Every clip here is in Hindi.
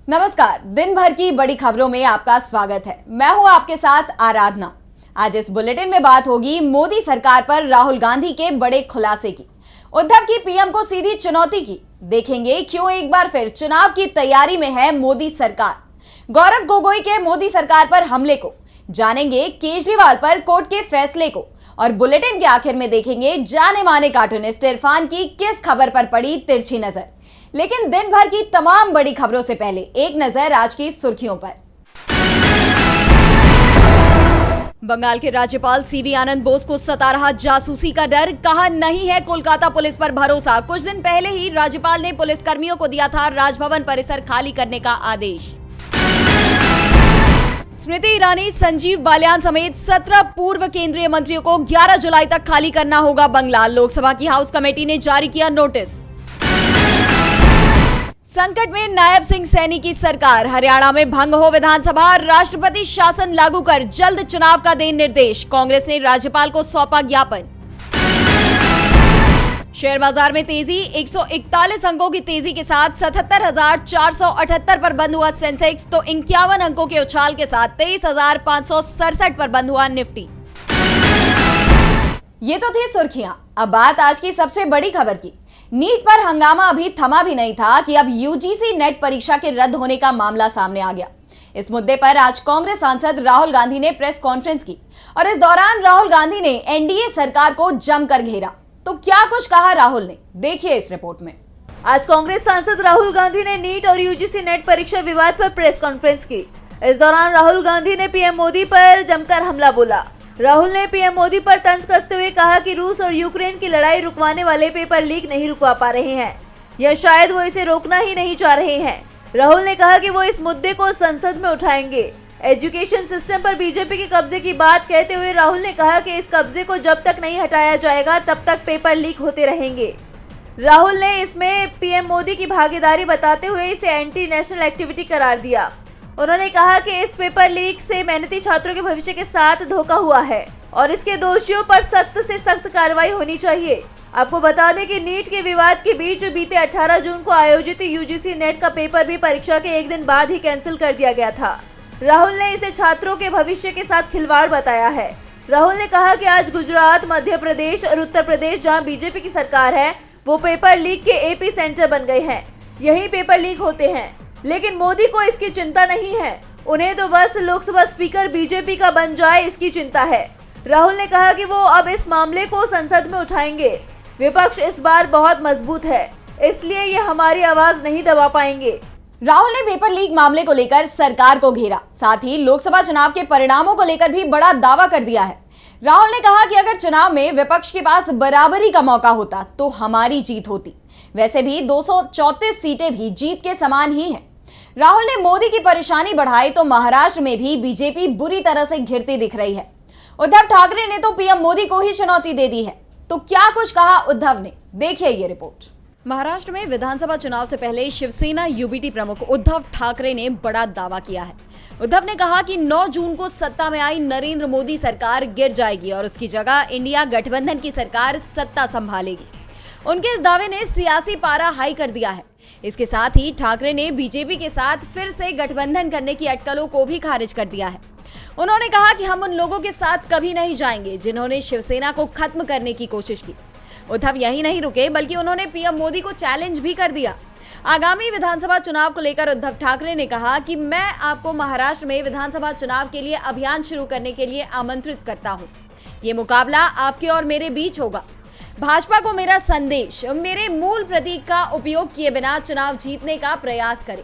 नमस्कार। दिन भर की बड़ी खबरों में आपका स्वागत है। मैं हूं आपके साथ आराधना। आज इस बुलेटिन में बात होगी मोदी सरकार पर राहुल गांधी के बड़े खुलासे की। उद्धव की पीएम को सीधी चुनौती की। देखेंगे क्यों एक बार फिर चुनाव की तैयारी में है मोदी सरकार। गौरव गोगोई के मोदी सरकार पर हमले को जानेंगे, केजरीवाल पर कोर्ट के फैसले को, और बुलेटिन के आखिर में देखेंगे जाने माने कार्टूनिस्ट इरफान की किस खबर पर पड़ी तिरछी नजर। लेकिन दिन भर की तमाम बड़ी खबरों से पहले एक नजर आज की सुर्खियों पर। बंगाल के राज्यपाल सीवी आनंद बोस को सता रहा जासूसी का डर, कहा नहीं है कोलकाता पुलिस पर भरोसा। कुछ दिन पहले ही राज्यपाल ने पुलिस कर्मियों को दिया था राजभवन परिसर खाली करने का आदेश। स्मृति ईरानी, संजीव बालियान समेत 17 पूर्व केंद्रीय मंत्रियों को 11 जुलाई तक खाली करना होगा बंगला। लोकसभा की हाउस कमेटी ने जारी किया नोटिस। संकट में नायब सिंह सैनी की सरकार, हरियाणा में भंग हो विधानसभा, राष्ट्रपति शासन लागू कर जल्द चुनाव का दें निर्देश। कांग्रेस ने राज्यपाल को सौंपा ज्ञापन। शेयर बाजार में तेजी, 141 अंकों की तेजी के साथ 77,478 पर बंद हुआ सेंसेक्स, तो 51 अंकों के उछाल के साथ 23,567 पर बंद हुआ निफ्टी। ये तो थी सुर्खियां। अब बात आज की सबसे बड़ी खबर की। नीट पर हंगामा अभी थमा भी नहीं था कि अब यूजीसी नेट परीक्षा के रद्द होने का मामला सामने आ गया। इस मुद्दे पर आज कांग्रेस सांसद राहुल गांधी ने प्रेस कॉन्फ्रेंस की और इस दौरान राहुल गांधी ने एनडीए सरकार को जमकर घेरा। तो क्या कुछ कहा राहुल ने, देखिए इस रिपोर्ट में। आज कांग्रेस सांसद राहुल गांधी ने नीट और यूजीसी नेट परीक्षा विवाद पर प्रेस कॉन्फ्रेंस की। इस दौरान राहुल गांधी ने पीएम मोदी पर जमकर हमला बोला। राहुल ने पीएम मोदी पर तंज कसते हुए कहा कि रूस और यूक्रेन की लड़ाई रुकवाने वाले पेपर लीक नहीं रुकवा पा रहे हैं, या शायद वो इसे रोकना ही नहीं चाह रहे हैं। राहुल ने कहा कि वो इस मुद्दे को संसद में उठाएंगे। एजुकेशन सिस्टम पर बीजेपी के कब्जे की बात कहते हुए राहुल ने कहा कि इस कब्जे को जब तक नहीं हटाया जाएगा तब तक पेपर लीक होते रहेंगे। राहुल ने इसमें पीएम मोदी की भागीदारी बताते हुए इसे एंटी नेशनल एक्टिविटी करार दिया। उन्होंने कहा कि इस पेपर लीक से मेहनती छात्रों के भविष्य के साथ धोखा हुआ है और इसके दोषियों पर सख्त से सख्त कार्रवाई होनी चाहिए। आपको बता दें कि नीट के विवाद के बीच बीते 18 जून को आयोजित यूजीसी नेट का पेपर भी परीक्षा के एक दिन बाद ही कैंसिल कर दिया गया था। राहुल ने इसे छात्रों के भविष्य के साथ खिलवाड़ बताया है। राहुल ने कहा कि आज गुजरात, मध्य प्रदेश और उत्तर प्रदेश, जहां बीजेपी की सरकार है, वो पेपर लीक के एपी सेंटर बन गए हैं। यही पेपर लीक होते हैं, लेकिन मोदी को इसकी चिंता नहीं है। उन्हें तो बस लोकसभा स्पीकर बीजेपी का बन जाए, इसकी चिंता है। राहुल ने कहा कि वो अब इस मामले को संसद में उठाएंगे। विपक्ष इस बार बहुत मजबूत है, इसलिए ये हमारी आवाज नहीं दबा पाएंगे। राहुल ने पेपर लीक मामले को लेकर सरकार को घेरा, साथ ही लोकसभा चुनाव के परिणामों को लेकर भी बड़ा दावा कर दिया है। राहुल ने कहा कि अगर चुनाव में विपक्ष के पास बराबरी का मौका होता तो हमारी जीत होती। वैसे भी 234 सीटें भी जीत के समान ही हैं। राहुल ने मोदी की परेशानी बढ़ाई तो महाराष्ट्र में भी बीजेपी बुरी तरह से घिरती दिख रही है। उद्धव ठाकरे ने तो पीएम मोदी को ही चुनौती दे दी है। तो क्या कुछ कहा उद्धव ने, देखिए ये रिपोर्ट। महाराष्ट्र में विधानसभा चुनाव से पहले शिवसेना यूबीटी प्रमुख उद्धव ठाकरे ने बड़ा दावा किया है। उद्धव ने कहा कि 9 जून को सत्ता में आई नरेंद्र मोदी सरकार गिर जाएगी और उसकी जगह इंडिया गठबंधन की सरकार सत्ता संभालेगी। उनके इस दावे ने सियासी पारा हाई कर दिया है। इसके साथ ही ठाकरे ने बीजेपी के साथ फिर से गठबंधन करने की अटकलों को भी खारिज कर दिया है। उन्होंने कहा कि हम उन लोगों के साथ कभी नहीं जाएंगे जिन्होंने शिवसेना को खत्म करने की कोशिश की। उद्धव यही नहीं रुके, बल्कि उन्होंने पीएम मोदी को चैलेंज भी कर दिया। आगामी विधानसभा चुनाव को लेकर उद्धव ठाकरे ने कहा कि मैं आपको महाराष्ट्र में विधानसभा चुनाव के लिए अभियान शुरू करने के लिए आमंत्रित करता हूं। ये मुकाबला आपके और मेरे बीच होगा। भाजपा को मेरा संदेश, मेरे मूल प्रतीक का उपयोग किए बिना चुनाव जीतने का प्रयास करें।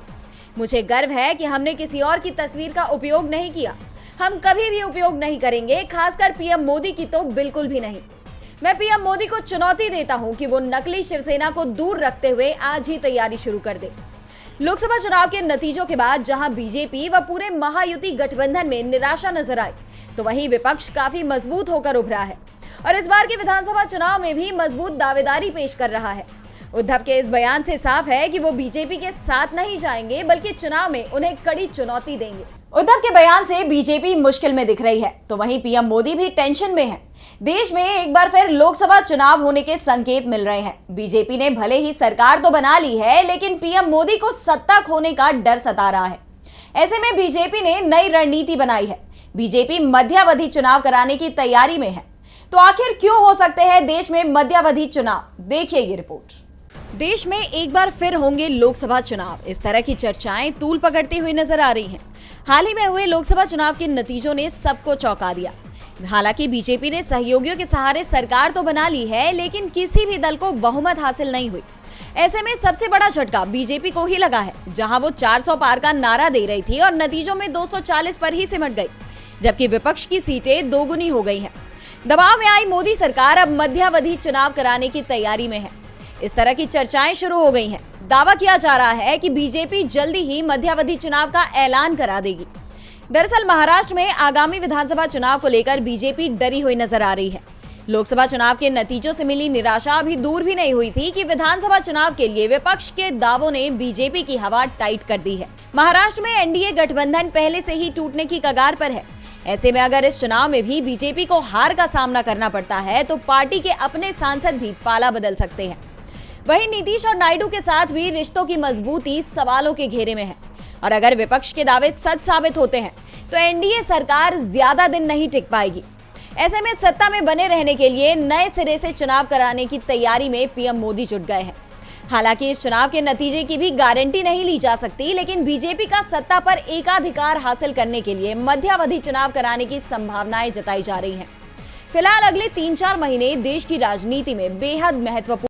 मुझे गर्व है कि हमने किसी और की तस्वीर का उपयोग नहीं किया। हम कभी भी उपयोग नहीं करेंगे, खासकर पीएम मोदी की तो बिल्कुल भी नहीं। मैं पीएम मोदी को चुनौती देता हूं कि वो नकली शिवसेना को दूर रखते हुए आज ही तैयारी शुरू कर दे। लोकसभा चुनाव के नतीजों के बाद जहां बीजेपी व पूरे महायुति गठबंधन में निराशा नजर आई, तो वहीं विपक्ष काफी मजबूत होकर उभरा है और इस बार के विधानसभा चुनाव में भी मजबूत दावेदारी पेश कर रहा है। उद्धव के इस बयान से साफ है कि वो बीजेपी के साथ नहीं जाएंगे बल्कि चुनाव में उन्हें कड़ी चुनौती देंगे। उद्धव के बयान से बीजेपी मुश्किल में दिख रही है, तो वहीं पीएम मोदी भी टेंशन में हैं। देश में एक बार फिर लोकसभा चुनाव होने के संकेत मिल रहे हैं। बीजेपी ने भले ही सरकार तो बना ली है, लेकिन पीएम मोदी को सत्ता खोने का डर सता रहा है। ऐसे में बीजेपी ने नई रणनीति बनाई है। बीजेपी मध्यावधि चुनाव कराने की तैयारी में है। तो आखिर क्यों हो सकते हैं देश में मध्यावधि चुनाव? देखिए ये रिपोर्ट। देश में एक बार फिर होंगे लोकसभा चुनाव, इस तरह की चर्चाएं तूल पकड़ती हुई नजर आ रही हैं। हाल ही में हुए लोकसभा चुनाव के नतीजों ने सबको चौंका दिया। हालांकि बीजेपी ने सहयोगियों के सहारे सरकार तो बना ली है, लेकिन किसी भी दल को बहुमत हासिल नहीं हुई। ऐसे में सबसे बड़ा झटका बीजेपी को ही लगा है, जहां वो 400 पार का नारा दे रही थी और नतीजों में 240 पर ही सिमट गई, जबकि विपक्ष की सीटें दोगुनी हो गई हैं। दबाव में आई मोदी सरकार अब मध्यावधि चुनाव कराने की तैयारी में है। इस तरह की चर्चाएं शुरू हो गई हैं। दावा किया जा रहा है कि बीजेपी जल्दी ही मध्यावधि चुनाव का ऐलान करा देगी। दरअसल महाराष्ट्र में आगामी विधानसभा चुनाव को लेकर बीजेपी डरी हुई नजर आ रही है। लोकसभा चुनाव के नतीजों से मिली निराशा अभी दूर भी नहीं हुई थी कि विधानसभा चुनाव के लिए विपक्ष के दावों ने बीजेपी की हवा टाइट कर दी है। महाराष्ट्र में एनडीए गठबंधन पहले से ही टूटने की कगार पर है। ऐसे में अगर इस चुनाव में भी बीजेपी को हार का सामना करना पड़ता है, तो पार्टी के अपने सांसद भी पाला बदल सकते हैं। वहीं नीतीश और नायडू के साथ भी रिश्तों की मजबूती सवालों के घेरे में है। और अगर विपक्ष के दावे सच साबित होते हैं, तो एनडीए सरकार ज्यादा दिन नहीं टिक पाएगी। ऐसे में सत्ता में बने रहने के लिए नए सिरे से चुनाव कराने की तैयारी में पीएम मोदी जुट गए हैं। हालांकि इस चुनाव के नतीजे की भी गारंटी नहीं ली जा सकती, लेकिन बीजेपी का सत्ता पर एकाधिकार हासिल करने के लिए मध्यावधि चुनाव कराने की संभावनाएं जताई जा रही हैं। फिलहाल अगले 3-4 महीने देश की राजनीति में बेहद महत्वपूर्ण